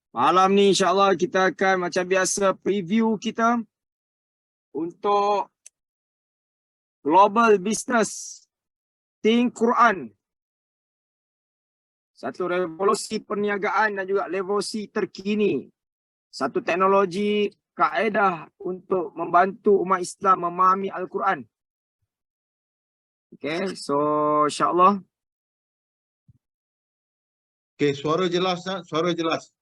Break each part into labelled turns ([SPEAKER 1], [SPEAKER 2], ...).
[SPEAKER 1] Malam ni insyaAllah kita akan macam biasa preview kita untuk Global Business Think Quran. Satu revolusi perniagaan dan juga revolusi terkini. Satu teknologi kaedah untuk membantu umat Islam memahami Al-Quran. Okay, so insyaAllah.
[SPEAKER 2] Okay, suara jelas tak? Suara jelas.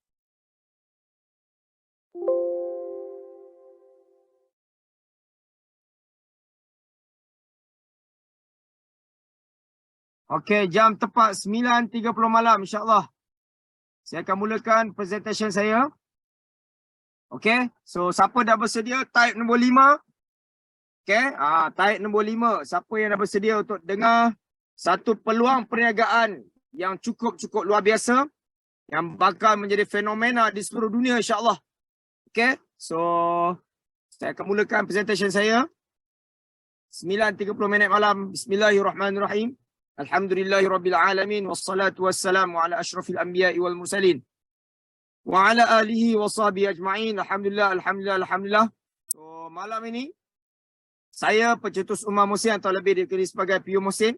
[SPEAKER 1] Okey, jam tepat 9.30 malam insyaAllah. Saya akan mulakan presentation saya. Okey, so siapa dah bersedia type nombor 5. Okey, type nombor 5. Siapa yang dah bersedia untuk dengar satu peluang perniagaan yang cukup luar biasa yang bakal menjadi fenomena di seluruh dunia insyaAllah. Okey, so saya akan mulakan presentation saya. 9.30 minit malam. Bismillahirrahmanirrahim. Alhamdulillahirrabbilalamin. Wassalatu wassalamu ala ashrafil anbiya'i wal mursalin. Wa ala alihi wa sahbihi ajma'in. Alhamdulillah. So, malam ini, saya pencetus Umar Muhsin atau lebih dikenali sebagai Pio Muhsin.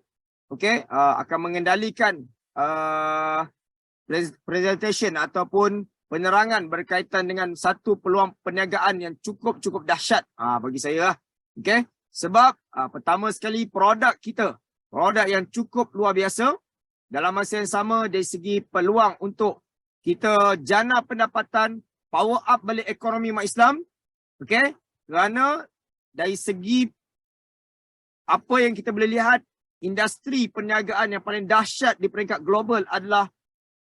[SPEAKER 1] Okay, akan mengendalikan presentation ataupun penerangan berkaitan dengan satu peluang perniagaan yang cukup dahsyat bagi saya. Okay, sebab pertama sekali produk kita. Produk yang cukup luar biasa. Dalam masa yang sama dari segi peluang untuk kita jana pendapatan, power up balik ekonomi umat Islam. Okay. Kerana dari segi apa yang kita boleh lihat, industri perniagaan yang paling dahsyat di peringkat global adalah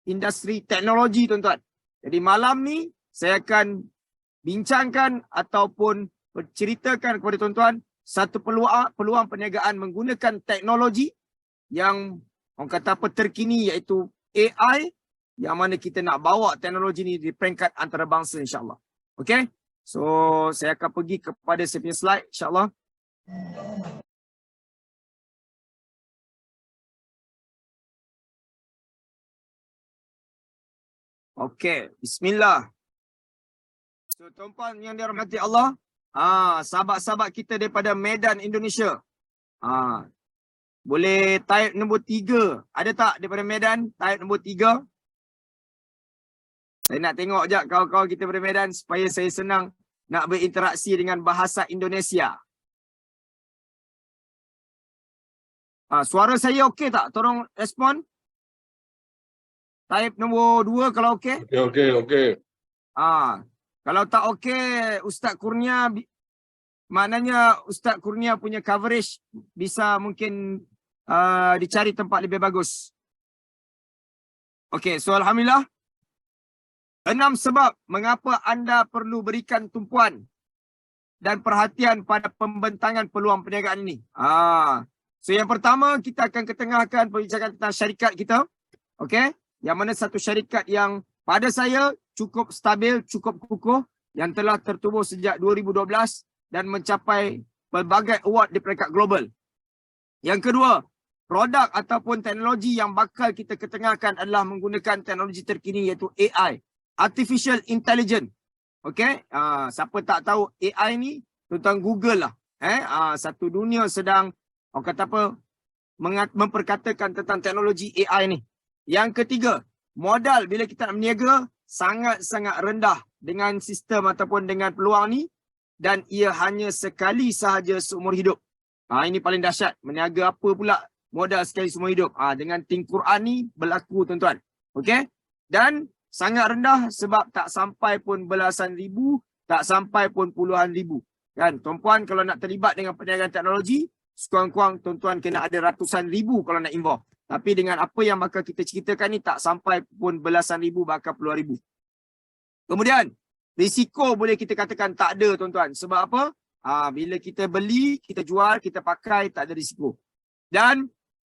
[SPEAKER 1] industri teknologi, tuan-tuan. Jadi malam ni saya akan bincangkan ataupun berceritakan kepada tuan-tuan satu peluang perniagaan menggunakan teknologi yang orang kata apa terkini, iaitu AI, yang mana kita nak bawa teknologi ni di peringkat antarabangsa insyaAllah. Okay, so saya akan pergi kepada saya punya slide insyaAllah. Okay, bismillah. So tuan-tuan yang dirahmati Allah, sahabat-sahabat kita daripada Medan, Indonesia. Boleh type nombor 3. Ada tak daripada Medan? Type nombor 3. Saya nak tengok je kawan-kawan kita daripada Medan supaya saya senang nak berinteraksi dengan bahasa Indonesia. Suara saya okey tak? Tolong respon. Type nombor 2 kalau okey.
[SPEAKER 2] Okey.
[SPEAKER 1] Kalau tak okey, Ustaz Kurnia, maknanya Ustaz Kurnia punya coverage bisa mungkin dicari tempat lebih bagus. Okey, so alhamdulillah. 6 sebab mengapa anda perlu berikan tumpuan dan perhatian pada pembentangan peluang perniagaan ini. So yang pertama, kita akan ketengahkan perbincangan tentang syarikat kita. Okey, yang mana satu syarikat yang pada saya cukup stabil, cukup kukuh, yang telah tertubuh sejak 2012 dan mencapai pelbagai award di peringkat global. Yang kedua, produk ataupun teknologi yang bakal kita ketengahkan adalah menggunakan teknologi terkini iaitu AI, Artificial Intelligence. Okey, siapa tak tahu AI ni, tuan-tuan Google lah. Satu dunia sedang, orang kata apa, memperkatakan tentang teknologi AI ni. Yang ketiga, modal bila kita nak berniaga sangat-sangat rendah dengan sistem ataupun dengan peluang ni, dan ia hanya sekali sahaja seumur hidup. Ini paling dahsyat. Berniaga apa pula modal sekali seumur hidup. Dengan Think Quran ni berlaku, tuan-tuan. Okey? Dan sangat rendah sebab tak sampai pun belasan ribu, tak sampai pun puluhan ribu. Kan, tuan-puan kalau nak terlibat dengan perniagaan teknologi, sekurang-kurang tuan-tuan kena ada ratusan ribu kalau nak involve. Tapi dengan apa yang bakal kita ceritakan ni, tak sampai pun belasan ribu, bahkan puluhan ribu. Kemudian, risiko boleh kita katakan tak ada, tuan-tuan. Sebab apa? Bila kita beli, kita jual, kita pakai, tak ada risiko. Dan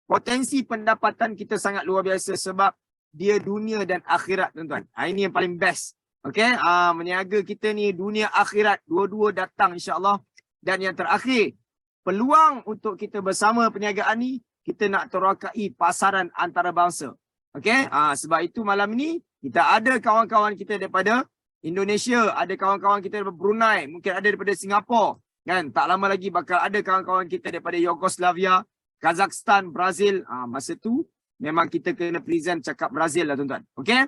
[SPEAKER 1] potensi pendapatan kita sangat luar biasa sebab dia dunia dan akhirat, tuan-tuan. Ini yang paling best. Okay? Meniaga kita ni dunia akhirat, dua-dua datang insyaAllah. Dan yang terakhir, peluang untuk kita bersama perniagaan ni, kita nak terokai pasaran antarabangsa. Okey, sebab itu malam ini Kita ada kawan-kawan kita daripada Indonesia, ada kawan-kawan kita daripada Brunei, mungkin ada daripada Singapura, kan? Tak lama lagi bakal ada kawan-kawan kita daripada Yugoslavia, Kazakhstan, Brazil. Masa tu memang kita kena present cakap Brazil lah tuan-tuan. Okay?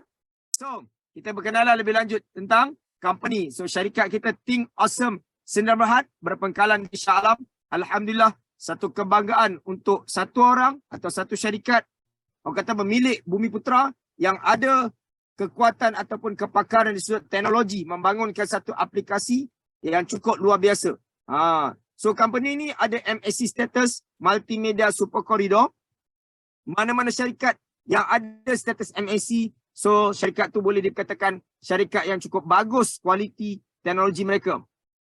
[SPEAKER 1] So, kita berkenalan lebih lanjut tentang company. So, syarikat kita Think Awesome Sdn Bhd berpangkalan di Shah Alam. Alhamdulillah, satu kebanggaan untuk satu orang atau satu syarikat, orang kata pemilik Bumi Putra yang ada kekuatan ataupun kepakaran di sudut teknologi membangunkan satu aplikasi yang cukup luar biasa. So company ni ada MSC status Multimedia Super Corridor. Mana-mana syarikat yang ada status MSC, so syarikat tu boleh dikatakan syarikat yang cukup bagus kualiti teknologi mereka.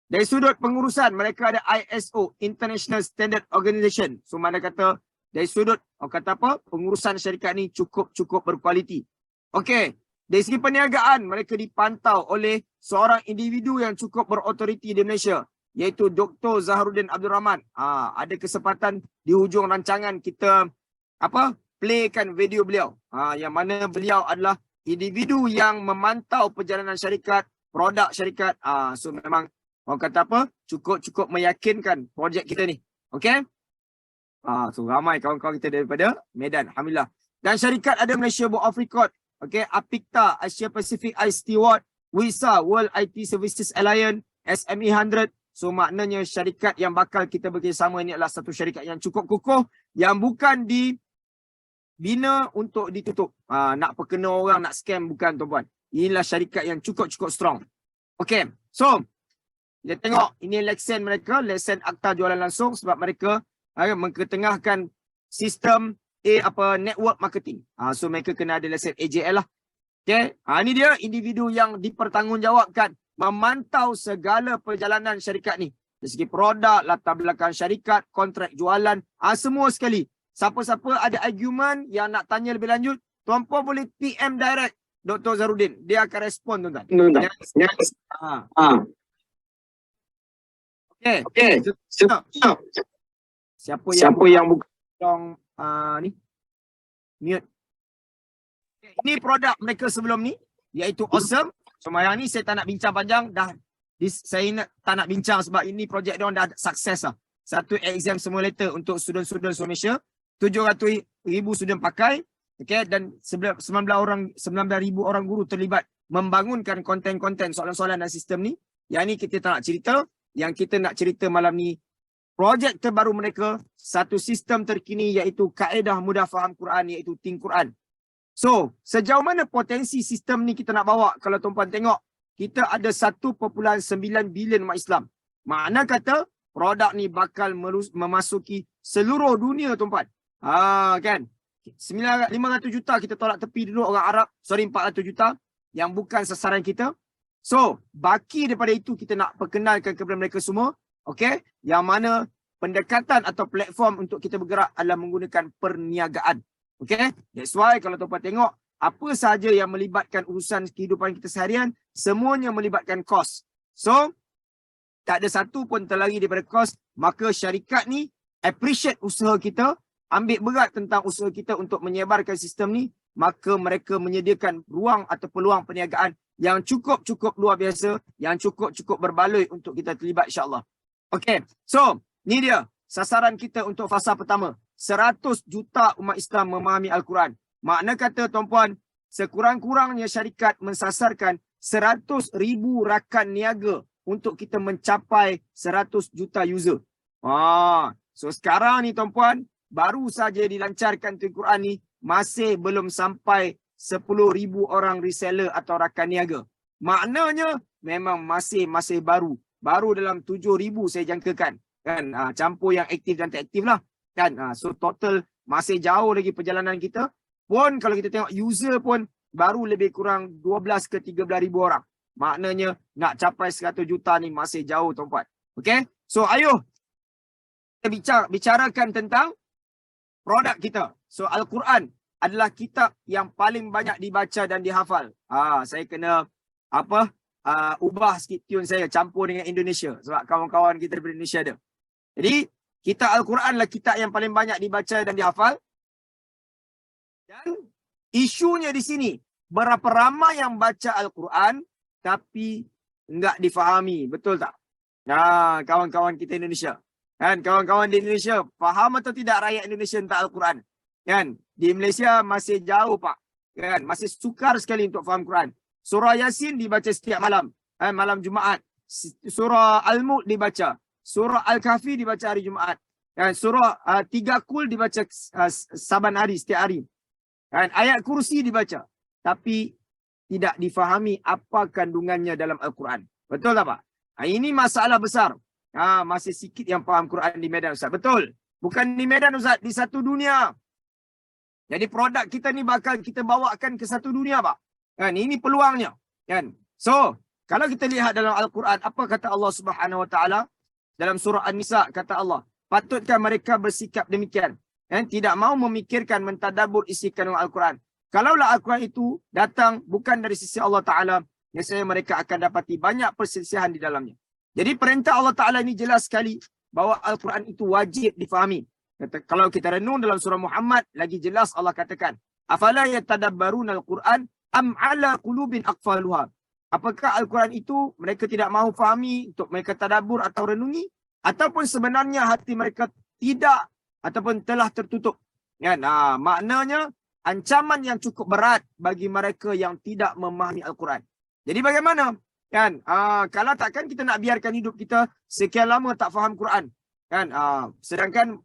[SPEAKER 1] Dari sudut pengurusan, mereka ada ISO, International Standard Organization. So mana kata dari sudut, orang kata apa, pengurusan syarikat ni cukup berkualiti. Okey. Dari segi perniagaan, mereka dipantau oleh seorang individu yang cukup berautoriti di Malaysia, iaitu Dr. Zaharuddin Abdul Rahman. Ada kesempatan di hujung rancangan kita playkan video beliau. Yang mana beliau adalah individu yang memantau perjalanan syarikat, produk syarikat. So memang orang kata apa, cukup meyakinkan projek kita ni. Okey? So ramai kawan-kawan kita daripada Medan. Alhamdulillah. Dan syarikat ada Malaysia Board of Record. Okay, Apicta, Asia Pacific Ice Steward, WISA, World IT Services Alliance, SME 100. So maknanya syarikat yang bakal kita bekerjasama ini adalah satu syarikat yang cukup kukuh, yang bukan dibina untuk ditutup. Nak perkena orang, nak scam, bukan tuan-puan. Inilah syarikat yang cukup strong. Okay, so kita tengok ini lesen mereka, lesen akta jualan langsung sebab mereka mengetengahkan sistem network marketing. So mereka kena ada lesen AJL lah. Okay. Ini dia individu yang dipertanggungjawabkan memantau segala perjalanan syarikat ni. Dari segi produk, latar belakang syarikat, kontrak jualan, semua sekali. Siapa-siapa ada argument yang nak tanya lebih lanjut, tuan-puan boleh PM direct Dr. Zaharuddin. Dia akan respon tuan-tuan. Okay. Siapa yang bukan ni mute. Okay, ini produk mereka sebelum ni iaitu Awesome. So yang ni saya tak nak bincang panjang dah. Tak nak bincang sebab ini projek dia dah sukses lah. Satu exam simulator untuk student-student Malaysia. 700,000 student pakai. Okay, dan 19,000 orang guru terlibat membangunkan konten-konten soalan-soalan dan sistem ni. Yang ni kita tak nak cerita. Yang kita nak cerita malam ni, projek terbaru mereka, satu sistem terkini iaitu kaedah mudah faham Quran, iaitu Think Quran. So, sejauh mana potensi sistem ni kita nak bawa? Kalau tuan-puan tengok, kita ada 1.9 bilion umat Islam. Makna kata, produk ni bakal memasuki seluruh dunia tuan-puan. Kan? 500 juta kita tolak tepi dulu orang Arab. 400 juta yang bukan sasaran kita. So, baki daripada itu kita nak perkenalkan kepada mereka semua. Okay, yang mana pendekatan atau platform untuk kita bergerak adalah menggunakan perniagaan. Okay, that's why kalau tuan-puan tengok, apa sahaja yang melibatkan urusan kehidupan kita seharian, semuanya melibatkan kos. So, tak ada satu pun terlari daripada kos, maka syarikat ni appreciate usaha kita, ambil berat tentang usaha kita untuk menyebarkan sistem ni, maka mereka menyediakan ruang atau peluang perniagaan yang cukup luar biasa, yang cukup berbaloi untuk kita terlibat insya-Allah. Okay, so ni dia sasaran kita untuk fasa pertama. 100 juta umat Islam memahami Al-Quran. Makna kata tuan-puan, sekurang-kurangnya syarikat mensasarkan 100,000 rakan niaga untuk kita mencapai 100 juta user. So sekarang ni tuan-puan, baru saja dilancarkan Think Quran ni, masih belum sampai 10,000 orang reseller atau rakan niaga. Maknanya memang masih baru. Baru dalam 7,000 saya jangkakan. Kan? Campur yang aktif dan tak aktif lah. Kan? So total masih jauh lagi perjalanan kita. Pun kalau kita tengok user pun baru lebih kurang 12 ke 13,000 orang. Maknanya nak capai 100 juta ni masih jauh tuan-puan. Okay? So ayuh kita bicarakan tentang produk kita. So Al-Quran adalah kitab yang paling banyak dibaca dan dihafal. Saya kena ubah sikit tune saya, campur dengan Indonesia sebab kawan-kawan kita dari Indonesia ada. Jadi kitab Al-Quran adalah kitab yang paling banyak dibaca dan dihafal. Dan isunya di sini berapa ramai yang baca Al-Quran tapi enggak difahami. Betul tak? Nah, kawan-kawan kita Indonesia. Kan, kawan-kawan di Indonesia, faham atau tidak rakyat Indonesia tentang Al-Quran? Kan, di Malaysia masih jauh, Pak. Kan, masih sukar sekali untuk faham Quran. Surah Yasin dibaca setiap malam. Malam Jumaat. Surah Al-Mulk dibaca. Surah Al-Kahfi dibaca hari Jumaat. Kan, surah 3 Kul dibaca saban hari, setiap hari. Kan, ayat kursi dibaca. Tapi tidak difahami apa kandungannya dalam Al-Quran. Betul tak, Pak? Ini masalah besar. Masih sikit yang faham Quran di Medan, Ustaz. Betul. Bukan di Medan, Ustaz. Di satu dunia. Jadi produk kita ni bakal kita bawakan ke satu dunia, Pak. Kan, ini peluangnya. Kan? So, kalau kita lihat dalam Al-Quran, apa kata Allah Subhanahu Wa Taala? Dalam surah An-Nisa, kata Allah, patutkah mereka bersikap demikian? Tidak mau memikirkan, mentadabbur isi kandungan Al-Quran. Kalaulah Al-Quran itu datang bukan dari sisi Allah Ta'ala, biasanya mereka akan dapati banyak perselisihan di dalamnya. Jadi perintah Allah Ta'ala ini jelas sekali bahawa Al-Quran itu wajib difahami. Kalau kita renung dalam surah Muhammad, lagi jelas Allah katakan, afala yatadabbaruna al-Quran am ala qulubin aqfaluha. Apakah Al-Quran itu mereka tidak mahu fahami untuk mereka tadabbur atau renungi? Ataupun sebenarnya hati mereka tidak ataupun telah tertutup. Ya, maknanya ancaman yang cukup berat bagi mereka yang tidak memahami Al-Quran. Jadi bagaimana? Kan, kalau takkan kita nak biarkan hidup kita sekian lama tak faham Quran. Kan, sedangkan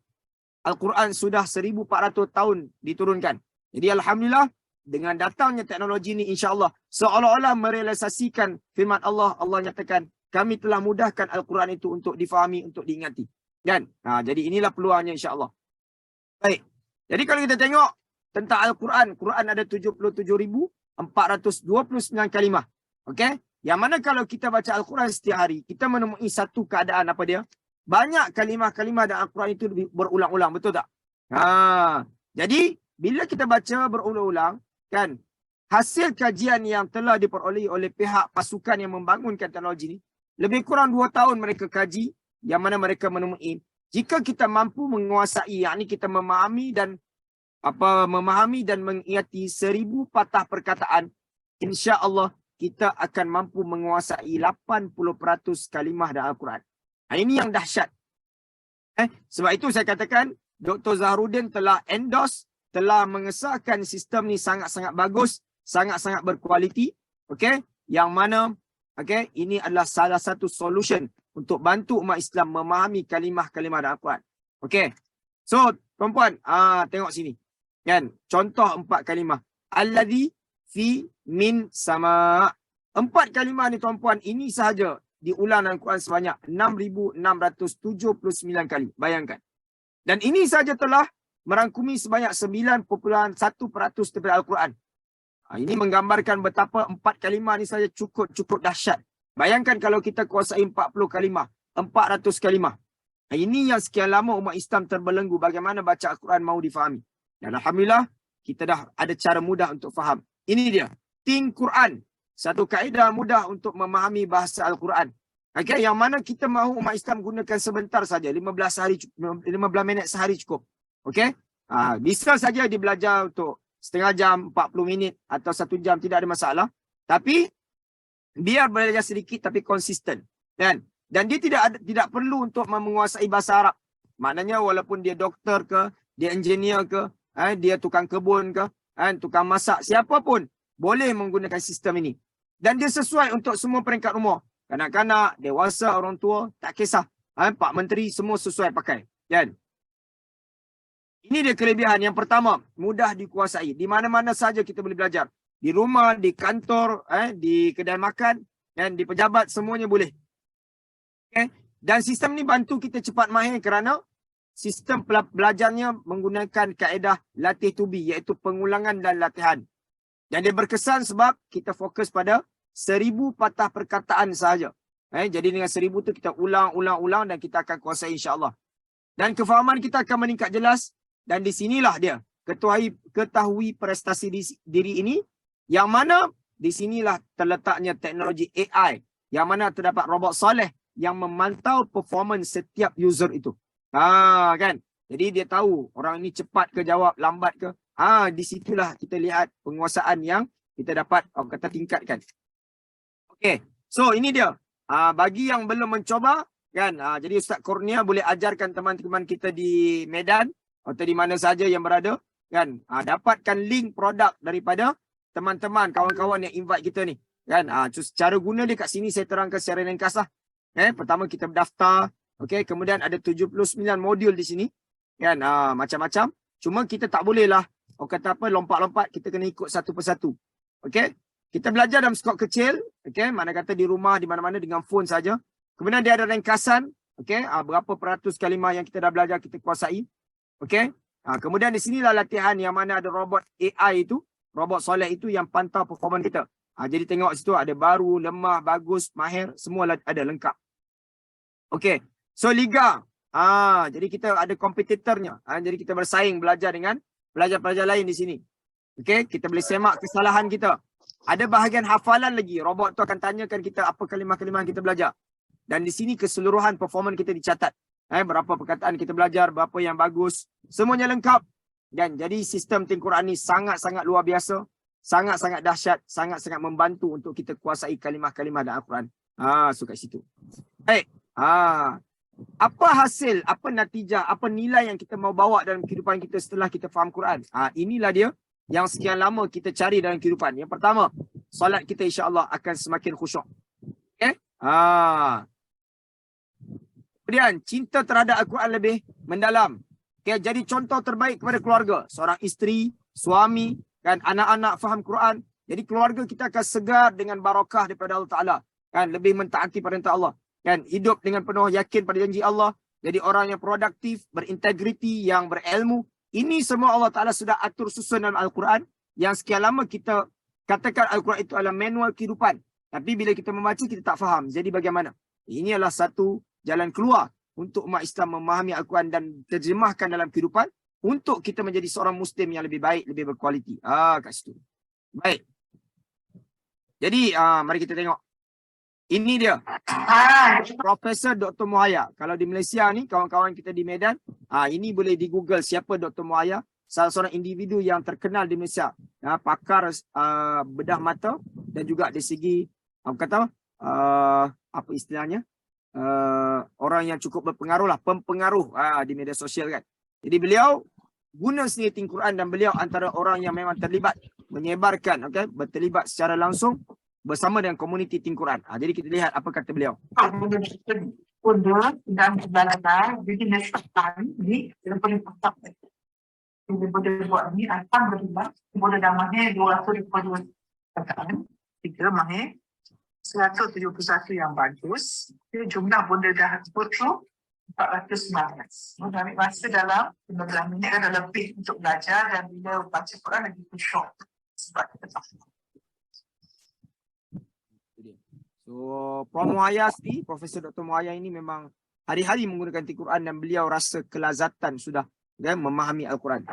[SPEAKER 1] Al-Quran sudah 1400 tahun diturunkan. Jadi alhamdulillah dengan datangnya teknologi ini insya-Allah seolah-olah merealisasikan firman Allah. Allah nyatakan kami telah mudahkan Al-Quran itu untuk difahami, untuk diingati. Kan? Jadi inilah peluangnya insya-Allah. Baik. Jadi kalau kita tengok tentang Al-Quran, Quran ada 77,429 kalimah. Okey? Yang mana kalau kita baca Al-Quran setiap hari, kita menemui satu keadaan apa dia? Banyak kalimah-kalimah dalam Al-Quran itu berulang-ulang, betul tak? Jadi bila kita baca berulang-ulang, kan, hasil kajian yang telah diperoleh oleh pihak pasukan yang membangunkan teknologi ini, lebih kurang 2 tahun mereka kaji, yang mana mereka menemui jika kita mampu menguasai, yakni kita memahami dan mengingati 1000 patah perkataan, insya-Allah kita akan mampu menguasai 80% kalimah dalam Al-Quran. Ini yang dahsyat. Sebab itu saya katakan Dr. Zaharuddin telah endorse, telah mengesahkan sistem ni sangat-sangat bagus, sangat-sangat berkualiti. Okey, yang mana ini adalah salah satu solution untuk bantu umat Islam memahami kalimah-kalimah dalam Al-Quran. Okey. So, tuan-puan, tengok sini. Kan, contoh 4 kalimah. Alladhi fi min sama. 4 kalimah ni tuan-puan, ini sahaja diulang dalam Quran sebanyak 6,679 kali. Bayangkan. Dan ini saja telah merangkumi sebanyak 9.1% daripada Al-Quran. Ini menggambarkan betapa 4 kalimah ni saja cukup dahsyat. Bayangkan kalau kita kuasai 40 kalimah, 400 kalimah. Ini yang sekian lama umat Islam terbelenggu bagaimana baca Al-Quran mahu difahami. Dan alhamdulillah, kita dah ada cara mudah untuk faham. Ini dia. Think Quran. Satu kaedah mudah untuk memahami bahasa Al-Quran. Yang mana kita mahu umat Islam gunakan sebentar saja. 15 minit sehari cukup. Bisa saja dia belajar untuk setengah jam, 40 minit atau 1 jam. Tidak ada masalah. Tapi, biar belajar sedikit tapi konsisten. Dan dia tidak perlu untuk menguasai bahasa Arab. Maknanya walaupun dia doktor ke, dia engineer ke, dia tukang kebun ke, tukang masak, siapapun boleh menggunakan sistem ini. Dan dia sesuai untuk semua peringkat umur. Kanak-kanak, dewasa, orang tua, tak kisah. Pak Menteri, semua sesuai pakai. Kan? Ini dia kelebihan. Yang pertama, mudah dikuasai. Di mana-mana saja kita boleh belajar. Di rumah, di kantor, di kedai makan, dan di pejabat, semuanya boleh. Dan sistem ni bantu kita cepat mahir kerana sistem belajarnya menggunakan kaedah latih to be, iaitu pengulangan dan latihan. Dan dia berkesan sebab kita fokus pada 1000 patah perkataan sahaja. Jadi dengan 1000 tu kita ulang dan kita akan kuasai insya-Allah. Dan kefahaman kita akan meningkat jelas. Dan di sinilah dia ketahui prestasi diri ini, yang mana di sinilah terletaknya teknologi AI, yang mana terdapat robot soleh yang memantau performance setiap user itu. Kan? Jadi dia tahu orang ini cepat ke jawab, lambat ke. Di situlah kita lihat penguasaan yang kita dapat orang kata tingkatkan. Okey. So ini dia. Bagi yang belum mencoba kan, jadi Ustaz Kurnia boleh ajarkan teman-teman kita di Medan atau di mana saja yang berada kan, dapatkan link produk daripada teman-teman kawan-kawan yang invite kita ni kan. Cara guna dia kat sini saya terangkan secara ringkas lah. Pertama kita berdaftar, okey, kemudian ada 79 modul di sini kan, macam-macam. Cuma kita tak boleh lah orang kata apa lompat-lompat, kita kena ikut satu persatu. Okey. Kita belajar dalam skop kecil, okey, mana kata di rumah, di mana-mana dengan phone saja. Kemudian dia ada ringkasan, okey, berapa peratus kalimah yang kita dah belajar kita kuasai. Okey. Kemudian di sinilah latihan yang mana ada robot AI itu, robot soleh itu yang pantau performan kita. Jadi tengok situ ada baru, lemah, bagus, mahir, semua ada lengkap. Okey. So liga. Jadi kita ada kompetitornya. Jadi kita bersaing belajar dengan pelajar-pelajar lain di sini. Okey, kita boleh semak kesalahan kita. Ada bahagian hafalan lagi. Robot tu akan tanyakan kita apa kalimah-kalimah yang kita belajar. Dan di sini keseluruhan performan kita dicatat. Berapa perkataan kita belajar, berapa yang bagus. Semuanya lengkap. Dan jadi sistem Think Quran ni sangat-sangat luar biasa. Sangat-sangat dahsyat. Sangat-sangat membantu untuk kita kuasai kalimah-kalimah dalam Al-Quran. So kat situ. Baik. Apa hasil, apa natijah, apa nilai yang kita mau bawa dalam kehidupan kita setelah kita faham Quran? Inilah dia yang sekian lama kita cari dalam kehidupan. Yang pertama, solat kita insya-Allah akan semakin khusyuk. Okey? Kemudian cinta terhadap Al-Quran lebih mendalam. Okey, jadi contoh terbaik kepada keluarga, seorang isteri, suami kan, anak-anak faham Quran. Jadi keluarga kita akan segar dengan barakah daripada Allah Taala. Kan, lebih mentaati perintah Allah. Kan, hidup dengan penuh yakin pada janji Allah. Jadi orang yang produktif, berintegriti, yang berilmu. Ini semua Allah Ta'ala sudah atur susun dalam Al-Quran. Yang sekian lama kita katakan Al-Quran itu adalah manual kehidupan. Tapi bila kita membaca, kita tak faham. Jadi bagaimana? Ini adalah satu jalan keluar untuk umat Islam memahami Al-Quran dan terjemahkan dalam kehidupan. Untuk kita menjadi seorang Muslim yang lebih baik, lebih berkualiti. Kat situ. Baik. Jadi, mari kita tengok. Ini dia. Profesor Dr. Muhaya. Kalau di Malaysia ni, kawan-kawan kita di Medan, ini boleh di Google siapa Dr. Muhaya. Salah seorang individu yang terkenal di Malaysia. Pakar bedah mata dan juga dari segi, apa istilahnya? Orang yang cukup berpengaruh lah. Pempengaruh di media sosial kan. Jadi beliau guna sendiri Think Quran dan beliau antara orang yang memang terlibat menyebarkan, berterlibat secara langsung bersama dengan komuniti Think Quran. Jadi kita lihat apa kata beliau.
[SPEAKER 3] Dan belajar jadi nesatan di lebih tetap. Jadi boleh buat ni akan berubah. Boleh damahnya 222 perkataan. 3 mahir 171 yang bagus. Jadi jumlah benda dah betul 419. Ambil masa dalam 15 minit ada lebih untuk belajar dan bila baca Quran lagi khusyuk sebab kita faham.
[SPEAKER 1] So, Prof. Muhaya ni, Profesor Dr. Muhaya ini memang hari-hari menggunakan Think Quran dan beliau rasa kelazatan sudah memahami Al-Quran.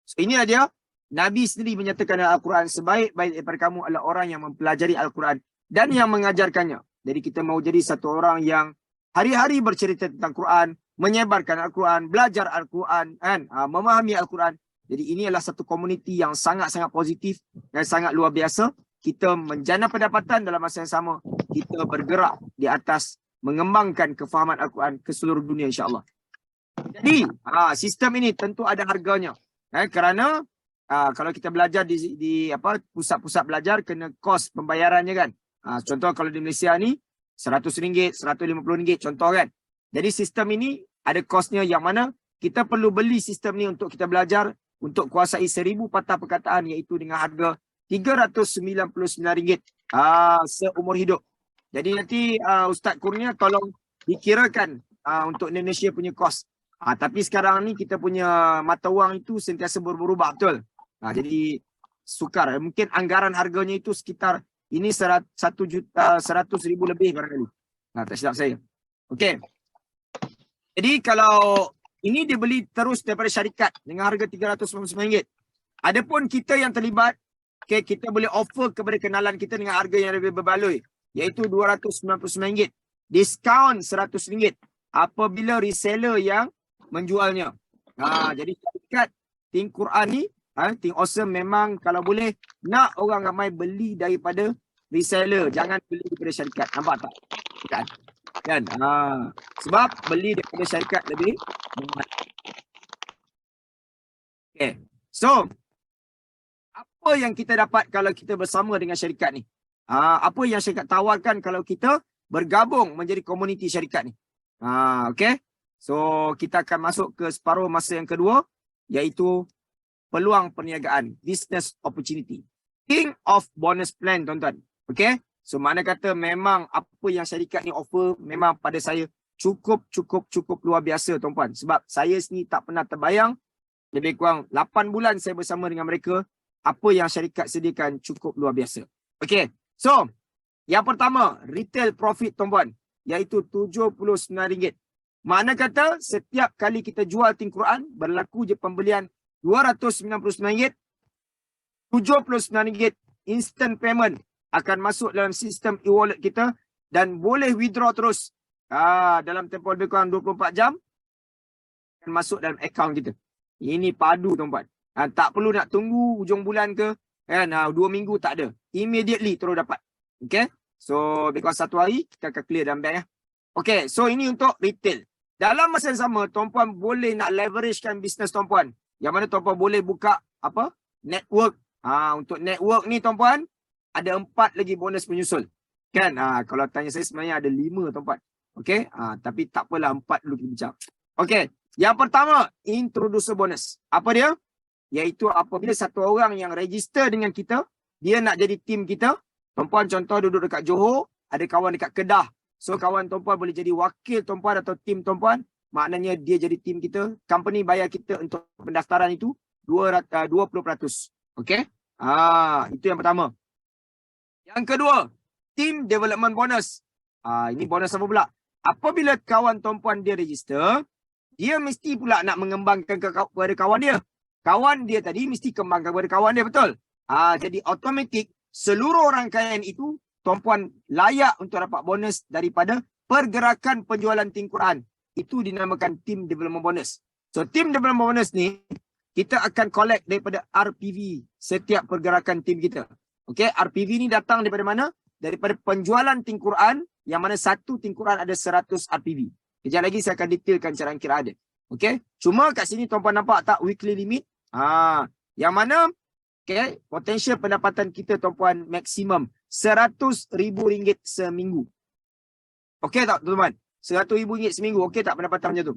[SPEAKER 1] So, inilah dia. Nabi sendiri menyatakan dalam Al-Quran, sebaik-baik daripada kamu adalah orang yang mempelajari Al-Quran dan yang mengajarkannya. Jadi kita mau jadi satu orang yang hari-hari bercerita tentang Quran, menyebarkan Al-Quran, belajar Al-Quran, memahami Al-Quran. Jadi ini adalah satu komuniti yang sangat-sangat positif dan sangat luar biasa. Kita menjana pendapatan dalam masa yang sama. Kita bergerak di atas mengembangkan kefahaman Al-Quran ke seluruh dunia insya-Allah. Jadi, sistem ini tentu ada harganya. Kerana kalau kita belajar di pusat-pusat belajar, kena kos pembayarannya kan. Contoh kalau di Malaysia ni, RM100, RM150 contoh kan. Jadi sistem ini ada kosnya yang mana kita perlu beli sistem ni untuk kita belajar, untuk kuasai 1000 patah perkataan iaitu dengan harga RM399 seumur hidup. Jadi nanti Ustaz Kurnia tolong dikirakan untuk Indonesia punya kos. Tapi sekarang ni kita punya mata wang itu sentiasa berubah betul. Jadi sukar. Mungkin anggaran harganya itu sekitar ini 100,000 lebih barangkali. Tak silap saya. Okey. Jadi kalau ini dibeli terus daripada syarikat dengan harga RM399. Adapun kita yang terlibat, kita boleh offer kepada kenalan kita dengan harga yang lebih berbaloi, iaitu RM299. Diskaun RM100 apabila reseller yang menjualnya. Jadi syarikat Think Quran ni Think Awesome memang kalau boleh nak orang ramai beli daripada reseller, jangan beli daripada syarikat. Nampak tak? Kan? Sebab beli daripada syarikat lebih murah. Okay. So, apa yang kita dapat kalau kita bersama dengan syarikat ni? Apa yang syarikat tawarkan kalau kita bergabung menjadi komuniti syarikat ni? Okay. So, kita akan masuk ke separuh masa yang kedua, iaitu peluang perniagaan, business opportunity. Think of bonus plan, tuan-tuan. Okay. So, mana kata memang apa yang syarikat ni offer memang pada saya cukup luar biasa, tuan-puan. Sebab saya sendiri tak pernah terbayang, lebih kurang 8 bulan saya bersama dengan mereka, apa yang syarikat sediakan cukup luar biasa. Okay. So, yang pertama, retail profit, tuan-puan, iaitu RM79. Mana kata setiap kali kita jual Think Quran, berlaku je pembelian RM299, RM79 instant payment akan masuk dalam sistem e-wallet kita dan boleh withdraw terus dalam tempoh lebih kurang 24 jam akan masuk dalam akaun kita. Ini padu, tuan-puan. Tak perlu nak tunggu hujung bulan ke, kan? 2 minggu tak ada. Immediately terus dapat. Okay. So, because 1 hari kita akan clear dalam bank. Okay. So, ini untuk retail. Dalam masa yang sama, tuan-puan boleh nak leveragekan bisnes tuan-puan. Yang mana tuan-puan boleh buka apa? Network. Untuk network ni, tuan-puan, ada 4 lagi bonus penyusul. Kan? Kalau tanya saya sebenarnya ada 5, tuan-puan. Okay. Tapi tak apalah, 4 dulu kita bincang. Okay. Yang pertama, introducer bonus. Apa dia? Iaitu apabila satu orang yang register dengan kita, dia nak jadi tim kita. Tuan-puan contoh duduk dekat Johor, ada kawan dekat Kedah. So kawan tuan-puan boleh jadi wakil tuan-puan atau tim tuan-puan. Maknanya dia jadi tim kita. Company bayar kita untuk pendaftaran itu 20%. Okay? Itu yang pertama. Yang kedua, team development bonus. Ini bonus apa pula? Apabila kawan tuan-puan dia register, dia mesti pula nak mengembangkan kepada kawan dia. Kawan dia tadi mesti kembangkan kepada kawan dia, betul? Jadi automatik seluruh rangkaian itu tuan-puan layak untuk dapat bonus daripada pergerakan penjualan Think Quran. Itu dinamakan team development bonus. So team development bonus ni kita akan collect daripada RPV setiap pergerakan tim kita. Okey, RPV ni datang daripada mana? Daripada penjualan Think Quran, yang mana satu Think Quran ada 100 RPV. Kejap lagi saya akan detailkan cara kira dia. Okey, cuma kat sini tuan-puan nampak tak weekly limit? Yang mana okay, potensial pendapatan kita tuan-puan maksimum RM100,000 seminggu. Okey tak tuan-tuan? RM100,000 seminggu. Okey tak pendapatan macam tu?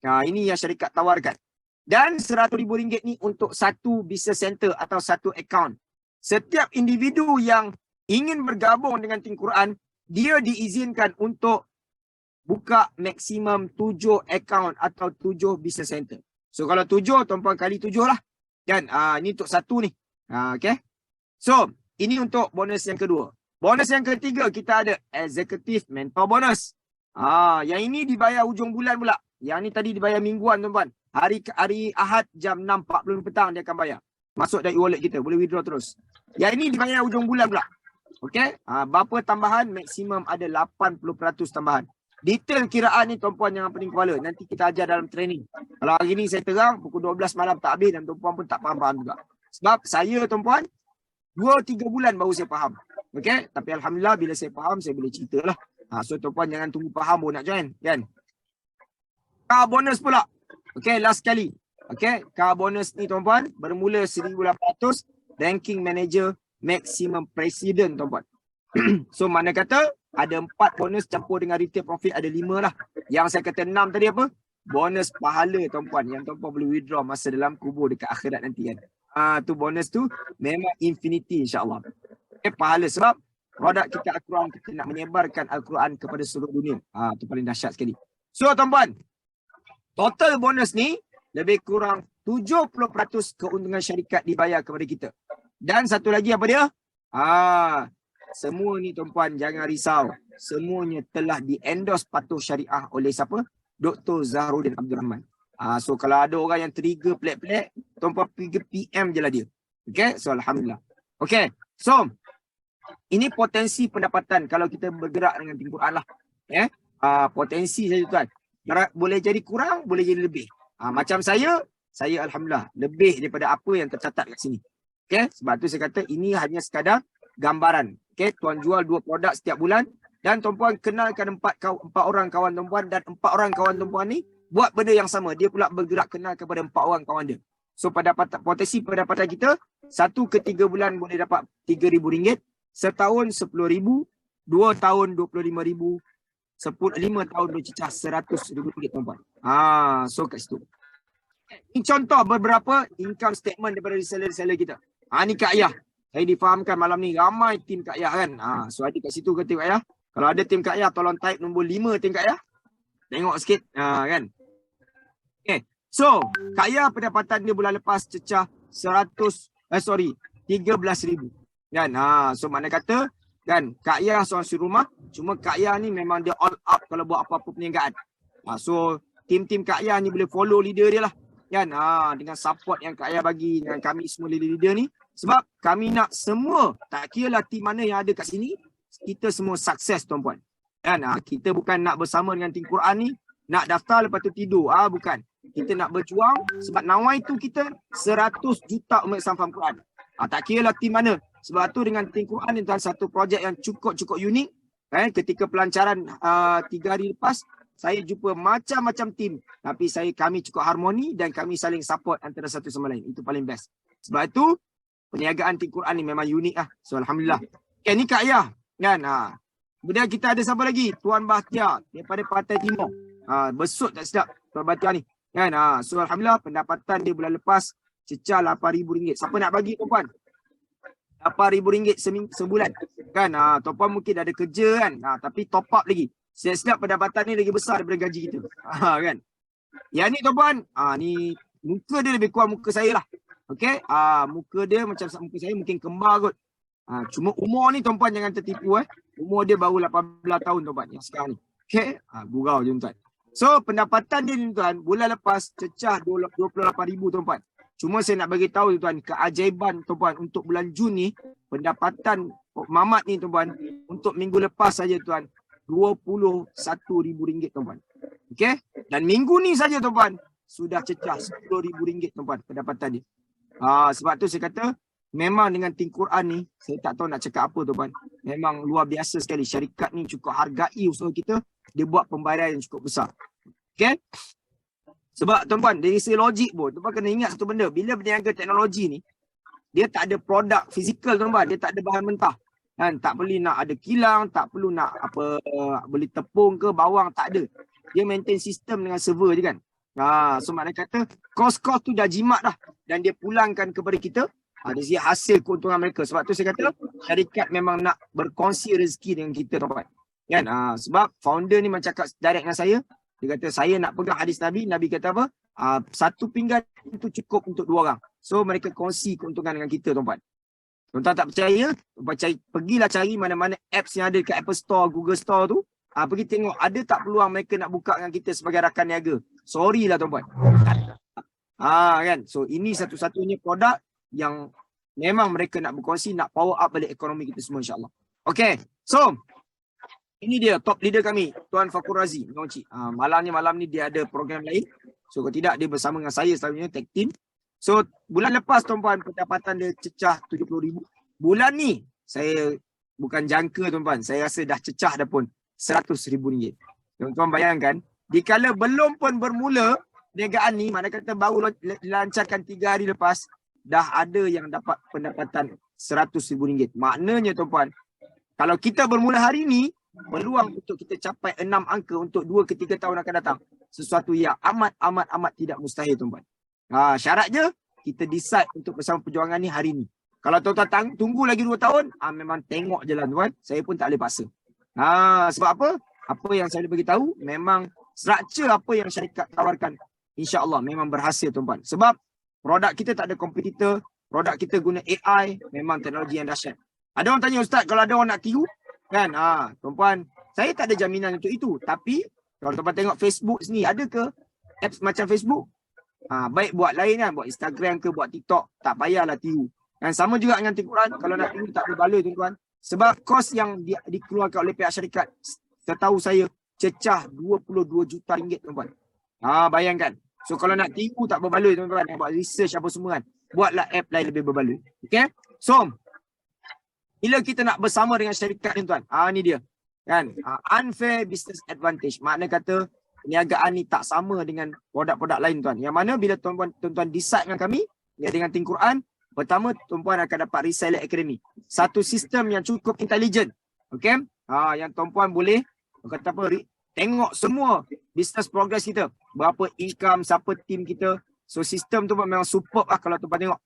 [SPEAKER 1] Ini yang syarikat tawarkan. Dan RM100,000 ni untuk satu business center atau satu account. Setiap individu yang ingin bergabung dengan Think Quran, dia diizinkan untuk buka maksimum 7 account atau 7 business center. So kalau 7, tuan-puan kali 7 lah. Kan? Ini untuk satu ni. Okay. So, ini untuk bonus yang kedua. Bonus yang ketiga, kita ada executive mentor bonus. Yang ini dibayar hujung bulan pula. Yang ni tadi dibayar mingguan, tuan-puan. Hari Ahad jam 6.40 petang dia akan bayar. Masuk dari wallet kita. Boleh withdraw terus. Yang ini dibayar hujung bulan pula. Okay. Berapa tambahan? Maksimum ada 80% tambahan. Detail kiraan ni tuan-puan jangan pening kepala. Nanti kita ajar dalam training. Kalau hari ni saya terang, pukul 12 malam tak habis dan tuan-puan pun tak faham-faham juga. Sebab saya tuan-puan, 2-3 bulan baru saya faham. Okay? Tapi Alhamdulillah bila saya faham, saya boleh cerita lah. So tuan-puan jangan tunggu faham baru nak join. Kan? Car bonus pula. Okay, last kali. Okay, car bonus ni tuan-puan, bermula 1,800, ranking manager, maximum president tuan-puan. So mana kata, ada 4 bonus campur dengan retail profit ada 5 lah. Yang saya kata 6 tadi apa? Bonus pahala tuan-puan. Yang tuan-puan boleh withdraw masa dalam kubur dekat akhirat nanti kan. Tu bonus tu memang infinity insyaAllah. Pahala sebab produk kita Al-Quran, kita nak menyebarkan Al-Quran kepada seluruh dunia. Tu paling dahsyat sekali. So tuan-puan, total bonus ni lebih kurang 70% keuntungan syarikat dibayar kepada kita. Dan satu lagi apa dia? Semua ni tuan-puan jangan risau. Semuanya telah di-endorse patuh syariah oleh siapa? Dr. Zahrudin Abdul Rahman. So kalau ada orang yang trigger pelik-pelik, tuan-puan pergi PM je lah dia. Okay, so Alhamdulillah. Okay, so ini potensi pendapatan kalau kita bergerak dengan Think Quran lah. Potensi saja tuan. Boleh jadi kurang, boleh jadi lebih. Macam saya, saya alhamdulillah lebih daripada apa yang tercatat kat sini. Okey, sebab tu saya kata ini hanya sekadar gambaran. Okey, tuan jual 2 produk setiap bulan dan tuan-puan kenalkan 4 orang kawan tuan-puan dan 4 orang kawan tuan-puan ni buat benda yang sama. Dia pula bergerak kenal kepada 4 orang kawan dia. So potensi pendapatan kita 1 ke 3 bulan boleh dapat RM3,000, setahun RM10,000, 2 tahun RM25,000, 5 tahun boleh cecah RM100,000 tuan-puan. So kat situ. Ini contoh beberapa income statement daripada reseller-reseller kita. Ni Kak Ayah. Saya difahamkan malam ni ramai tim Kak Ayah kan. So ada kat situ ke tim Kak Ayah. Kalau ada tim Kak Ayah tolong type nombor 5 tim Kak Ayah. Tengok sikit kan. Okay. So Kak Ayah pendapatan dia bulan lepas cecah 13,000 kan. So makna kata kan Kak Ayah seorang suri rumah, cuma Kak Ayah ni memang dia all out kalau buat apa-apa perniagaan. So tim-tim Kak Ayah ni boleh follow leader dia lah kan. Dengan support yang Kak Ayah bagi dengan kami semua leader-leader ni, sebab kami nak semua, tak kira lah tim mana yang ada kat sini, kita semua sukses tuan-puan kan. Kita bukan nak bersama dengan tim Quran ni nak daftar lepas tu tidur, bukan. Kita nak berjuang sebab nawai tu kita 100 juta umat Islam faham Quran. Tak kira lah tim mana. Sebab tu dengan tim Quran ni tuan, satu projek yang cukup unik. Ketika pelancaran 3 hari lepas, saya jumpa macam-macam tim. Tapi kami cukup harmoni dan kami saling support antara satu sama lain. Itu paling best. Sebab itu perniagaan tim Quran ni memang unik lah. So alhamdulillah. Okay, ni Kak Ayah kan. Kemudian kita ada siapa lagi? Tuan Bahtiar daripada Pantai Timur. Besut tak sedap Tuan Bahtiar ni kan. So alhamdulillah pendapatan dia bulan lepas cecah RM8,000. Siapa nak bagi tuan-puan? RM8,000 sebulan kan. Tuan-puan mungkin ada kerja kan, tapi top up lagi. Siap-siap pendapatan ni lagi besar daripada gaji kita. Kan. Yang ni tuan-puan, ni muka dia lebih kurang muka saya lah. Okey, muka dia macam muka saya, mungkin kembar kot. Cuma umur ni tuan-puan jangan tertipu Umur dia baru 18 tahun tuan-puan yang sekarang ni. Okey, gurau je tuan. So pendapatan dia ni tuan, bulan lepas cecah RM28,000 tuan-puan. Cuma saya nak bagi tahu tuan, keajaiban tuan-puan untuk bulan Jun ni, pendapatan Mamat ni tuan-puan, untuk minggu lepas saja tuan, RM21,000 tuan-puan. Okey? Dan minggu ni saja tuan-puan sudah cecah RM10,000 tuan-puan pendapatan dia. Sebab tu saya kata memang dengan tim Quran ni saya tak tahu nak cakap apa tuan-puan. Memang luar biasa sekali. Syarikat ni cukup hargai usaha kita. Dia buat pembayaran yang cukup besar. Okey? Sebab tuan-puan dari segi logik pun tuan-puan kena ingat satu benda. Bila berniaga teknologi ni dia tak ada produk fizikal tuan-puan. Dia tak ada bahan mentah. Kan, tak perlu nak ada kilang, tak perlu nak beli tepung ke bawang, tak ada. Dia maintain sistem dengan server je kan. So makna kata kos-kos tu dah jimat dah dan dia pulangkan kepada kita dari segi hasil keuntungan mereka. Sebab tu saya kata syarikat memang nak berkongsi rezeki dengan kita tuan-tuan. Kan? Sebab founder ni macam cakap direct dengan saya. Dia kata saya nak pegang hadis Nabi. Nabi kata apa? Satu pinggan itu cukup untuk 2 orang. So mereka kongsi keuntungan dengan kita tuan-tuan. Tuan-tuan tak percaya, pergilah cari mana-mana apps yang ada dekat Apple Store, Google Store tu. Pergi tengok ada tak peluang mereka nak buka dengan kita sebagai rakan niaga. Sorry lah tuan-puan. Kan. So ini satu-satunya produk yang memang mereka nak berkongsi, nak power up balik ekonomi kita semua insya-Allah. Okay. So ini dia top leader kami, Tuan Fakur Razi. Malam ni dia ada program lain. So kalau tidak dia bersama dengan saya selalunya tag team. So bulan lepas tuan-puan pendapatan dia cecah RM70,000. Bulan ni saya bukan jangka tuan-puan. Saya rasa dah cecah dah pun RM100,000. Tuan-tuan bayangkan, dikala belum pun bermula perniagaan ni, mana kata baru lancarkan 3 hari lepas, dah ada yang dapat pendapatan RM100,000. Maknanya tuan-puan, kalau kita bermula hari ni, peluang untuk kita capai 6 angka untuk 2 ke 3 tahun akan datang. Sesuatu yang amat tidak mustahil tuan-puan. Syarat je kita decide untuk bersama perjuangan ni hari ni. Kalau tuan-tuan tunggu lagi 2 tahun, memang tengok je lah tuan. Saya pun tak boleh paksa. Sebab apa? Apa yang saya bagi tahu memang struktur apa yang syarikat tawarkan, insya-Allah memang berhasil tuan-tuan. Sebab produk kita tak ada kompetitor, produk kita guna AI, memang teknologi yang dahsyat. Ada orang tanya, Ustaz, kalau ada orang nak tiru kan, tuan-tuan, saya tak ada jaminan untuk itu. Tapi kalau tuan-tuan tengok Facebook sini, ada ke apps macam Facebook? Baik buat lain kan, buat Instagram ke, buat TikTok, tak payahlah tiru. Dan sama juga dengan Quran, kalau nak tiru tak boleh bala tuan-tuan. Sebab kos yang dikeluarkan oleh pihak syarikat, setahu saya, cecah RM22 juta tuan-tuan. Bayangkan. So kalau nak tiru tak berbaloi tuan-tuan, nak buat research apa semua kan, buatlah app lain lebih berbaloi. Okay? So, bila kita nak bersama dengan syarikat ni tuan, ni dia. Kan? Unfair business advantage. Makna kata, perniagaan ni tak sama dengan produk-produk lain tuan. Yang mana bila tuan-tuan decide dengan kami, dengan Think Quran, pertama tuan-tuan akan dapat reseller academy. Satu sistem yang cukup intelligent. Okay? Yang tuan-tuan boleh, kata apa, tengok semua business progress kita. Berapa income, siapa team kita. So sistem tu memang superb lah kalau tuan-tuan tengok.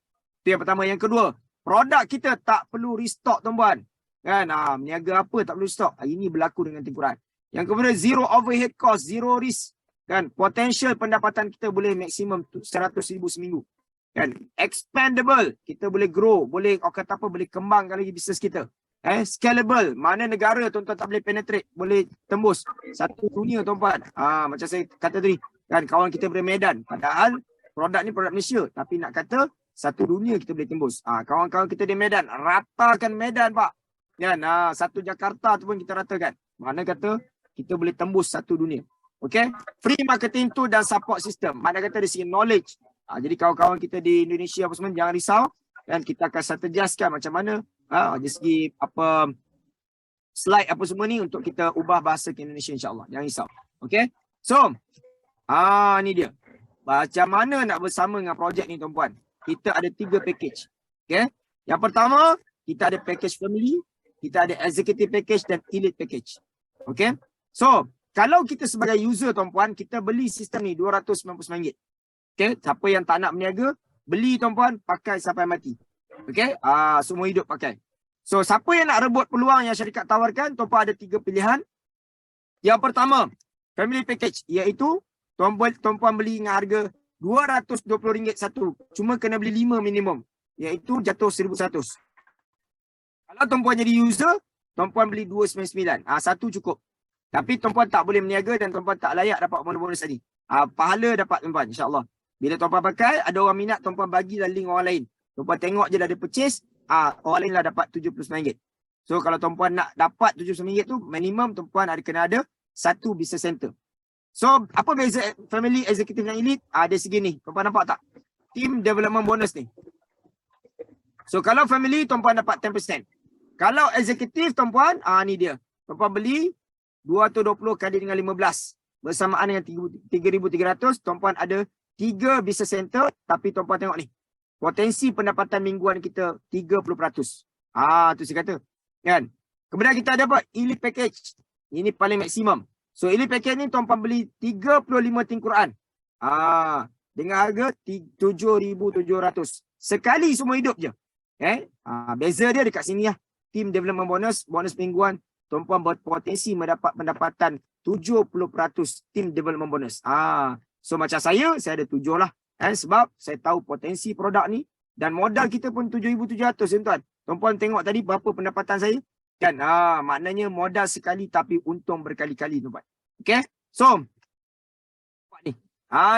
[SPEAKER 1] Itu yang pertama. Yang kedua, produk kita tak perlu restock tuan-tuan. Kan? Meniaga apa tak perlu restock. Ini berlaku dengan Think Quran. Yang kemudian zero overhead cost, zero risk. Kan? Potential pendapatan kita boleh maksimum 100,000 seminggu. Kan? Expandable, kita boleh grow, boleh kata apa, boleh kembangkan lagi bisnes kita. Scalable, mana negara tuan-tuan tak boleh penetrate, boleh tembus satu dunia tuan-tuan. Macam saya kata tadi, kan kawan kita dari Medan, padahal produk ni produk Malaysia, tapi nak kata satu dunia kita boleh tembus. Kawan-kawan kita di Medan, ratakan Medan pak. Kan? Satu Jakarta tu pun kita ratakan. Mana kata kita boleh tembus satu dunia. Okay? Free marketing tu dan support system. Mana kata dari segi knowledge. Jadi kawan-kawan kita di Indonesia apa semua jangan risau. Dan kita akan strategiskan macam mana dari segi apa slide apa semua ni untuk kita ubah bahasa ke Indonesia insyaAllah. Jangan risau. Okay? So, ni dia. Macam mana nak bersama dengan projek ni tuan-puan. Kita ada 3 package. Okay? Yang pertama, kita ada package family, kita ada executive package dan elite package. Okay? So, kalau kita sebagai user tuan-puan, kita beli sistem ni RM299. Okay? Siapa yang tak nak berniaga, beli tuan-puan, pakai sampai mati. Okay? Semua hidup pakai. So, siapa yang nak rebut peluang yang syarikat tawarkan, tuan-puan ada 3 pilihan. Yang pertama, family package, iaitu tuan-puan beli dengan harga RM220 satu. Cuma kena beli 5 minimum. Iaitu jatuh RM1,100. Kalau tuan-puan jadi user, tuan-puan beli RM299. Satu cukup. Tapi tuan-puan tak boleh berniaga dan tuan-puan tak layak dapat bonus tadi. Pahala dapat tuan-puan, insyaAllah. Bila tuan-puan pakai, ada orang minat, tuan-puan bagilah link orang lain. Tuan-puan tengok je dah ada purchase, orang lain lah dapat RM79. So kalau tuan-puan nak dapat RM79 tu, minimum tuan-puan kena ada satu business center. So apa beza family, executive dan elite? Dari segi ni, tuan-puan nampak tak? Team development bonus ni. So kalau family, tuan-puan dapat 10%. Kalau executive tuan-puan, ni dia. Tuan-puan beli 220 kali dengan 15. Bersamaan dengan 3,300, tuan-puan ada 3 business center, tapi tuan-puan tengok ni. Potensi pendapatan mingguan kita 30%. Tu saya kata. Kan? Kemudian kita ada apa? Elite package. Ini paling maksimum. So elite package ni tuan-puan beli 35 Think Quran. Dengan harga 7,700. Sekali semua hidup je. Beza dia dekat sini lah. Team development bonus, bonus mingguan. Tuan-puan berpotensi mendapat pendapatan 70% team development bonus. So macam saya ada 7 lah. Sebab saya tahu potensi produk ni. Dan modal kita pun 7,700 tuan-tuan. Tuan-puan tengok tadi berapa pendapatan saya. Kan? Maknanya modal sekali tapi untung berkali-kali tuan-puan. Okay? So, ni.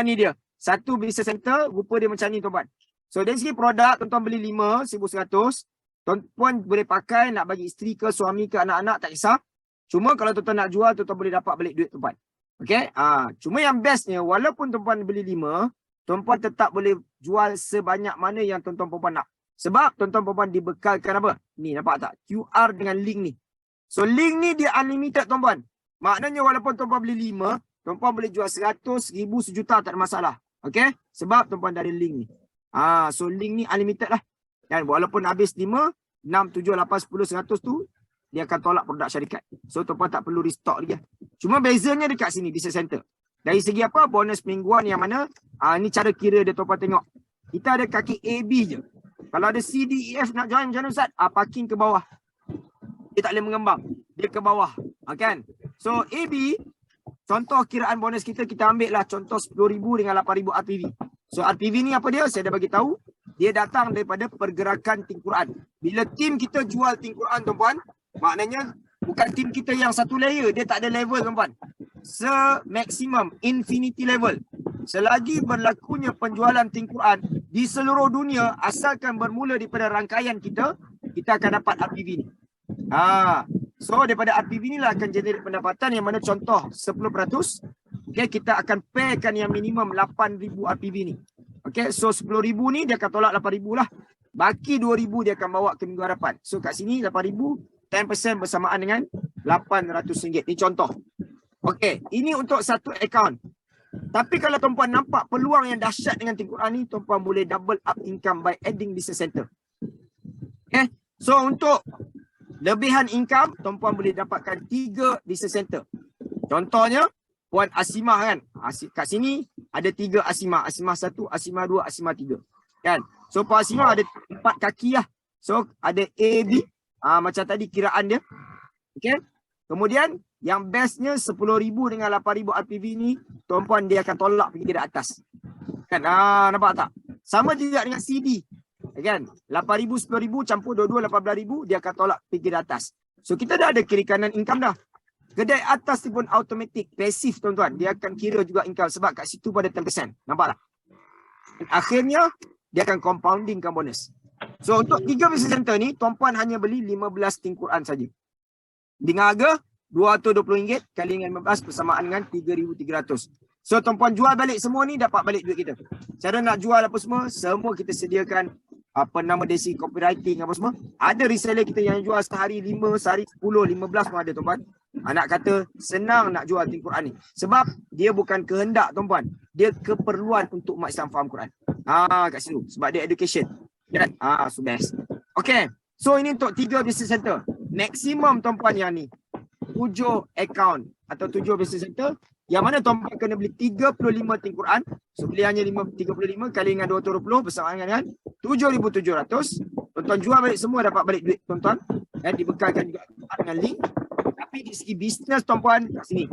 [SPEAKER 1] Ni dia. Satu business center, rupa dia macam ni tuan-puan. So dari segi produk, tuan-tuan beli 5, 1,100. Tuan-tuan boleh pakai, nak bagi isteri ke, suami ke, anak-anak, tak kisah. Cuma kalau tuan-tuan nak jual, tuan-tuan boleh dapat balik duit tuan-tuan. Okay? Cuma yang bestnya, walaupun tuan-tuan beli 5, tuan-tuan tetap boleh jual sebanyak mana yang tuan-tuan perempuan nak. Sebab tuan-tuan perempuan dibekalkan apa? Ni nampak tak? QR dengan link ni. So link ni dia unlimited tuan-tuan. Maknanya walaupun tuan-tuan beli 5, tuan-tuan boleh jual 100, 1,000, sejuta tak ada masalah. Okay? Sebab tuan-tuan dah ada link ni. So link ni unlimited lah. Dan walaupun habis 5, 6, 7, 8, 10, 100 tu, dia akan tolak produk syarikat. So tuan-tuan tak perlu restock lagi. Cuma bezanya dekat sini, business center. Dari segi apa? Bonus mingguan yang mana, ni cara kira dia tuan-tuan tengok. Kita ada kaki AB je. Kalau ada C, D, E, F nak join macam mana Ustaz? Parking ke bawah. Dia tak boleh mengembang. Dia ke bawah. Kan? So AB, contoh kiraan bonus kita ambil lah contoh 10,000 dengan 8,000 RPV. So RPV ni apa dia? Saya dah bagi tahu. Dia datang daripada pergerakan Think Quran. Bila tim kita jual Think Quran tuan-puan, maknanya bukan tim kita yang satu layer. Dia tak ada level tuan-puan. Semaksimum, infinity level. Selagi berlakunya penjualan Think Quran di seluruh dunia, asalkan bermula daripada rangkaian kita, kita akan dapat RPV ni. So daripada RPV ni lah akan generate pendapatan yang mana contoh 10%. Okay, kita akan paykan yang minimum 8,000 RPV ni. Okay, so 10,000 ni dia akan tolak 8,000 lah. Baki 2,000 dia akan bawa ke minggu hadapan. So kat sini 8,000, 10% bersamaan dengan RM800. Ni contoh. Okay, ini untuk satu akaun. Tapi kalau tuan-puan nampak peluang yang dahsyat dengan Tengku Quran ni, tuan-puan boleh double up income by adding business center. Okay, so untuk lebihan income, tuan-puan boleh dapatkan 3 business center. Contohnya, Puan Asimah kan. Kat sini ada 3 Asimah. Asimah 1, Asimah 2, Asimah 3. Kan? So Puan Asimah ada 4 kaki lah. So ada A, B. Macam tadi kiraan dia. Okay. Kemudian yang bestnya 10,000 dengan 8,000 RPV ni, tuan-puan dia akan tolak pergi ke atas. Kan? Nampak tak? Sama juga dengan CD. Kan? 8,000, 10,000 campur 22, 18,000 dia akan tolak pergi ke atas. So kita dah ada kiri kanan income dah. Kedai atas ni pun automatic, pasif tuan-tuan. Dia akan kira juga income sebab kat situ pada 10%. Nampak tak? Dan akhirnya, dia akan compoundingkan bonus. So untuk 3 business center ni, tuan-puan hanya beli 15 Tengku Quran saja. Dengan harga RM220 kali dengan 15 bersamaan dengan 3,300. So tuan-puan jual balik semua ni, dapat balik duit kita. Cara nak jual apa semua kita sediakan apa nama desi copywriting apa semua. Ada reseller kita yang jual sehari 5, sehari 10, 15 pun ada tuan-puan. Nak kata senang nak jual Tengku Quran ni. Sebab dia bukan kehendak tuan-puan. Dia keperluan untuk umat Islam faham Quran. Kat situ. Sebab dia education. Kan? So best. Okay. So ini untuk 3 business center. Maksimum tuan-puan yang ni. 7 account atau 7 business center. Yang mana tuan-puan kena beli 35 Tengku Quran. So beli hanya 35 kali dengan 220 bersama dengan 7,700. Tuan-tuan jual balik semua dapat balik duit tuan-tuan. Dan dibekalkan juga dengan link. Tapi di segi bisnes tuan-puan kat sini.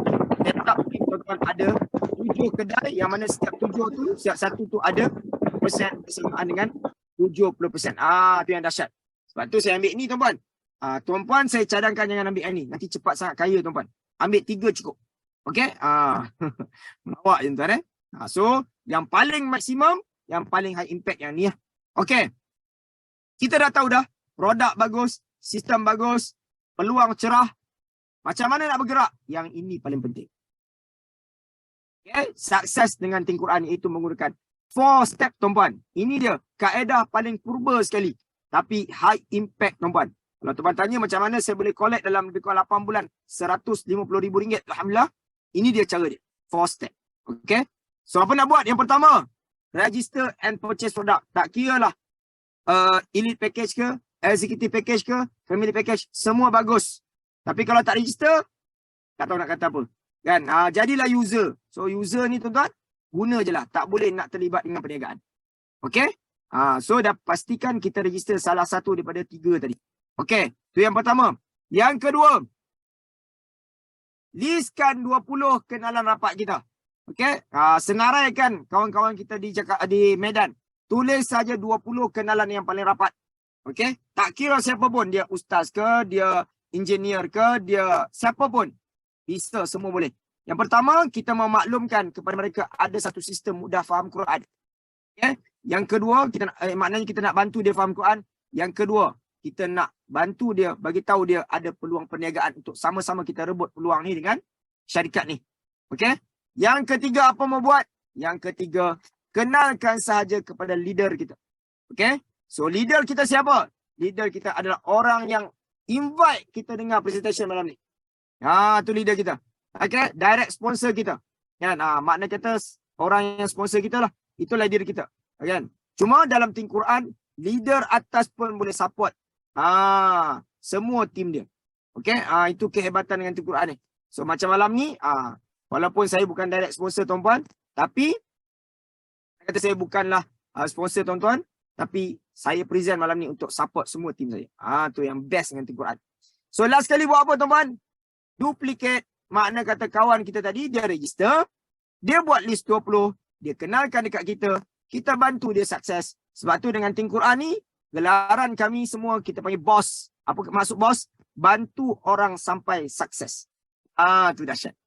[SPEAKER 1] Tetap tuan-tuan ada 7 kedai yang mana setiap 7 tu, setiap satu tu ada persen bersamaan dengan 70%. Tu yang dahsyat. Sebab tu saya ambil ni tuan-puan. Tuan-puan saya cadangkan jangan ambil yang ni. Nanti cepat sangat kaya tuan-puan. Ambil 3 cukup. Okey? Melawak je tuan-tuan So, yang paling maksimum, yang paling high impact yang ni. Okey. Kita dah tahu dah. Produk bagus, sistem bagus, peluang cerah. Macam mana nak bergerak? Yang ini paling penting. Okay. Sukses dengan Tengku Quran iaitu menggunakan 4 step tuan-puan. Ini dia kaedah paling purba sekali. Tapi high impact tuan-puan. Kalau tuan-puan tanya macam mana saya boleh collect dalam lebih kurang 8 bulan RM150,000. Alhamdulillah. Ini dia cara dia. 4 step. Okay. So apa nak buat? Yang pertama, register and purchase product. Tak kira lah elite package ke, executive package ke, family package. Semua bagus. Tapi kalau tak register, tak tahu nak kata apa. Kan? Jadilah user. So user ni tuan-tuan, guna je lah. Tak boleh nak terlibat dengan perniagaan. Okay? So dah pastikan kita register salah satu daripada 3 tadi. Okay? Itu yang pertama. Yang kedua, listkan 20 kenalan rapat kita. Okay? Senaraikan kawan-kawan kita di Medan. Tulis saja 20 kenalan yang paling rapat. Okay? Tak kira siapa pun. Dia ustaz ke, dia engineer ke, dia siapa pun. Bisa, semua boleh. Yang pertama, kita memaklumkan kepada mereka ada satu sistem mudah faham Quran. Okay? Yang kedua, maknanya kita nak bantu dia faham Quran. Yang kedua, kita nak bantu dia, bagi tahu dia ada peluang perniagaan untuk sama-sama kita rebut peluang ni dengan syarikat ni. Okay? Yang ketiga, apa mau buat? Yang ketiga, kenalkan sahaja kepada leader kita. Okay? So, leader kita siapa? Leader kita adalah orang yang invite kita dengar presentation malam ni. Tu leader kita. Okay, direct sponsor kita. Kan? Makna kata orang yang sponsor kita lah. Itulah leader kita. Kan? Cuma dalam Tengku Quran, leader atas pun boleh support. Semua tim dia. Okay, itu kehebatan dengan Tengku Quran ni. So macam malam ni, walaupun saya bukan direct sponsor tuan-tuan, tapi kata saya bukanlah sponsor tuan-tuan, tapi saya present malam ni untuk support semua tim saya. Tu yang best dengan Tengku Quran. So last kali buat apa tuan-tuan? Duplicate. Makna kata kawan kita tadi, dia register, dia buat list 20, dia kenalkan dekat kita, kita bantu dia sukses. Sebab tu dengan Tengku Quran ni, gelaran kami semua kita panggil bos. Apa maksud bos? Bantu orang sampai sukses. Tu dahsyat.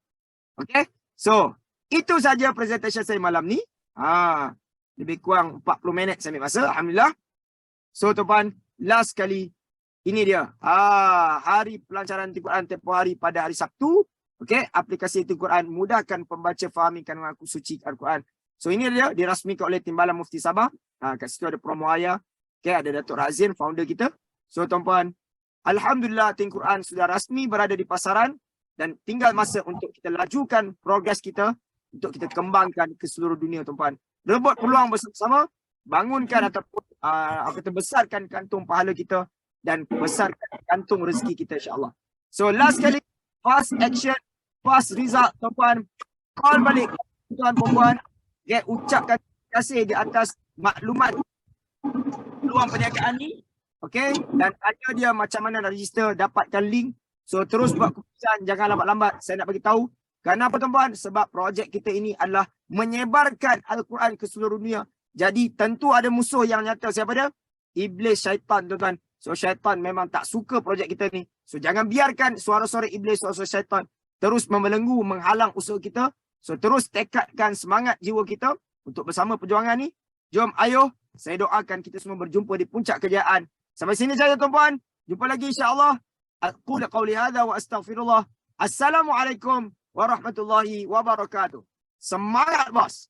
[SPEAKER 1] Okay? So, itu saja presentation saya malam ni. Lebih kurang 40 minit saya ambil masa. Alhamdulillah. So, tuan-tuan, last kali, ini dia. Hari pelancaran Tengku Quran tempoh hari pada hari Sabtu. Okey, aplikasi itu Quran mudahkan pembaca fahami kandungan suci Al-Quran. So ini dia dirasmikan oleh Timbalan Mufti Sabah. Kat situ ada promo ayah. Okey, ada Datuk Razin, founder kita. So tuan-puan, alhamdulillah Tim Quran sudah rasmi berada di pasaran dan tinggal masa untuk kita lajukan progres kita untuk kita kembangkan ke seluruh dunia tuan-puan. Rebut peluang bersama-sama, bangunkan ataupun besarkan kantung pahala kita dan besarkan kantung rezeki kita insya-Allah. So last kali, fast action, fast result tuan-puan. Call balik tuan-puan, ucapkan terima kasih di atas maklumat peluang perniagaan ni. Okey, dan ada dia macam mana nak register, dapatkan link. So terus buat keputusan, jangan lambat-lambat. Saya nak bagi tahu. Kenapa tuan-puan? Sebab projek kita ini adalah menyebarkan Al-Quran ke seluruh dunia. Jadi tentu ada musuh yang nyata. Siapa dia? Iblis, syaitan tuan-tuan. So syaitan memang tak suka projek kita ni. So jangan biarkan suara-suara iblis, suara-suara syaitan terus membelenggu, menghalang usaha kita. So terus tekadkan semangat jiwa kita untuk bersama perjuangan ni. Jom ayo, saya doakan kita semua berjumpa di puncak kejayaan. Sampai sini saja tuan-puan. Jumpa lagi insya-Allah. Aqulu qawli hadza wa astaghfirullah. Assalamualaikum warahmatullahi wabarakatuh. Semangat bos.